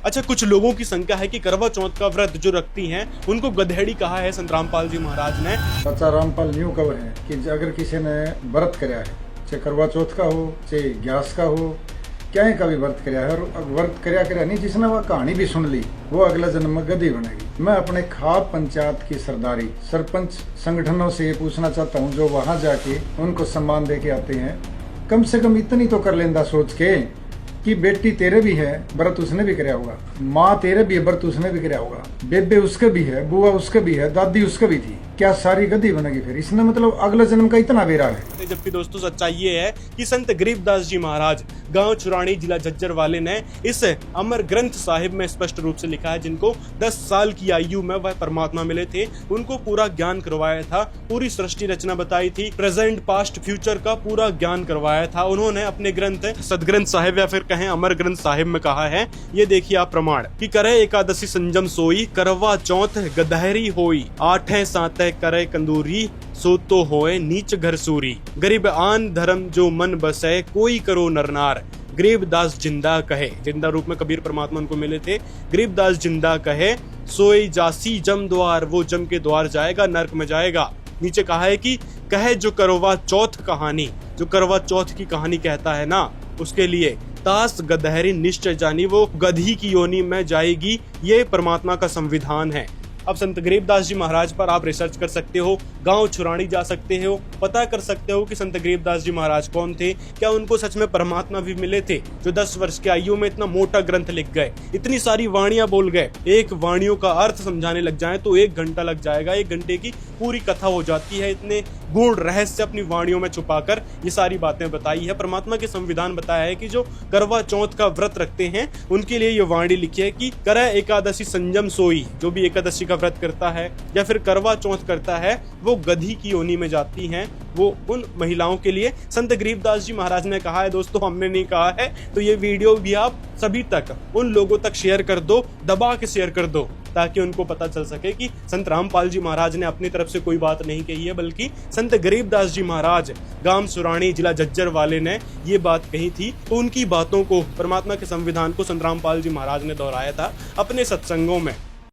अच्छा, कुछ लोगों की शंका है कि करवा चौथ का व्रत जो रखती हैं उनको गधेड़ी कहा है संत रामपाल जी महाराज ने। चाचा रामपाल न्यू कव है कि अगर किसी ने व्रत कराया है, चाहे करवा चौथ का हो चाहे ग्यास का हो, क्या का भी व्रत कराया है और व्रत कराया नहीं, जिसने वह कहानी भी सुन ली वो अगला जन्म में गधी बनेगी। मैं अपने खाप पंचायत की सरदारी सरपंच संगठनों से ये पूछना चाहता हूँ जो वहां जाके उनको सम्मान दे के आते हैं, कम से कम इतनी तो कर लेंदा सोच के कि बेटी तेरे भी है व्रत उसने भी कराया होगा, माँ तेरे भी है व्रत उसने भी कराया होगा, बेबे उसके भी है, बुआ उसके भी है, दादी उसके भी थी, क्या सारी गद्दी बनेगी फिर? इसने मतलब अगले जन्म का इतना बेरा है। जबकि दोस्तों सच्चाई ये है कि संत गरीबदास जी महाराज गांव चुरानी जिला झज्जर वाले ने इस अमर ग्रंथ साहिब में स्पष्ट रूप से लिखा है, जिनको 10 साल की आयु में वह परमात्मा मिले थे, उनको पूरा ज्ञान करवाया था, पूरी सृष्टि रचना बताई थी, प्रेजेंट पास्ट फ्यूचर का पूरा ज्ञान करवाया था। उन्होंने अपने ग्रंथ सदग्रंथ साहिब या फिर कहें अमर ग्रंथ साहिब में कहा है, ये देखिए आप प्रमाण कि करे एकादशी संजम सोई, करवा चौथ गधहरी होई, 8 सात करे कंदूरी, सो तो होए नीच घर सूरी, गरीब आन धर्म जो मन बसे, कोई करो नरनार, गरीबदास जिंदा कहे। जिंदा रूप में कबीर परमात्मा उनको मिले थे। गरीबदास जिंदा कहे, सोई जासी जम द्वार, वो जम के द्वार जाएगा, नरक में जाएगा। नीचे कहा है कि कहे जो करवा चौथ कहानी, जो करवा चौथ की कहानी कहता है ना, उसके लिए तास गधहरी निश्चय जानी, वो गधी की योनि में जाएगी। ये परमात्मा का संविधान है। अब संत गरीबदास जी महाराज पर आप रिसर्च कर सकते हो, गांव छुरानी जा सकते हो, पता कर सकते हो कि संत गरीबदास जी महाराज कौन थे, क्या उनको सच में परमात्मा भी मिले थे जो 10 वर्ष की आयु में इतना मोटा ग्रंथ लिख गए, इतनी सारी वाणियां बोल गए। एक वाणियों का अर्थ समझाने लग जाए तो 1 घंटा लग जाएगा, 1 घंटे की पूरी कथा हो जाती है। इतने गूढ़ रहस्य अपनी वाणियों में छुपाकर ये सारी बातें बताई है। परमात्मा के संविधान बताया है कि जो करवा चौथ का व्रत रखते हैं उनके लिए ये वाणी लिखी है कि करे एकादशी संजम सोई, जो भी एकादशी का व्रत करता है या फिर करवा चौथ करता है वो गधी की योनि में जाती हैं। वो उन महिलाओं के लिए संत गरीबदास जी महाराज ने कहा है। दोस्तों हमने नहीं कहा है, तो ये वीडियो भी आप सभी तक, उन लोगों तक शेयर कर दो, दबा के शेयर कर दो, ताकि उनको पता चल सके कि संत रामपाल जी महाराज ने अपनी तरफ से कोई बात नहीं कही है, बल्कि संत गरीबदास जी महाराज गांव सुरानी जिला झज्जर वाले ने ये बात कही थी। तो उनकी बातों को, परमात्मा के संविधान को संत रामपाल जी महाराज ने दोहराया था अपने सत्संगों में।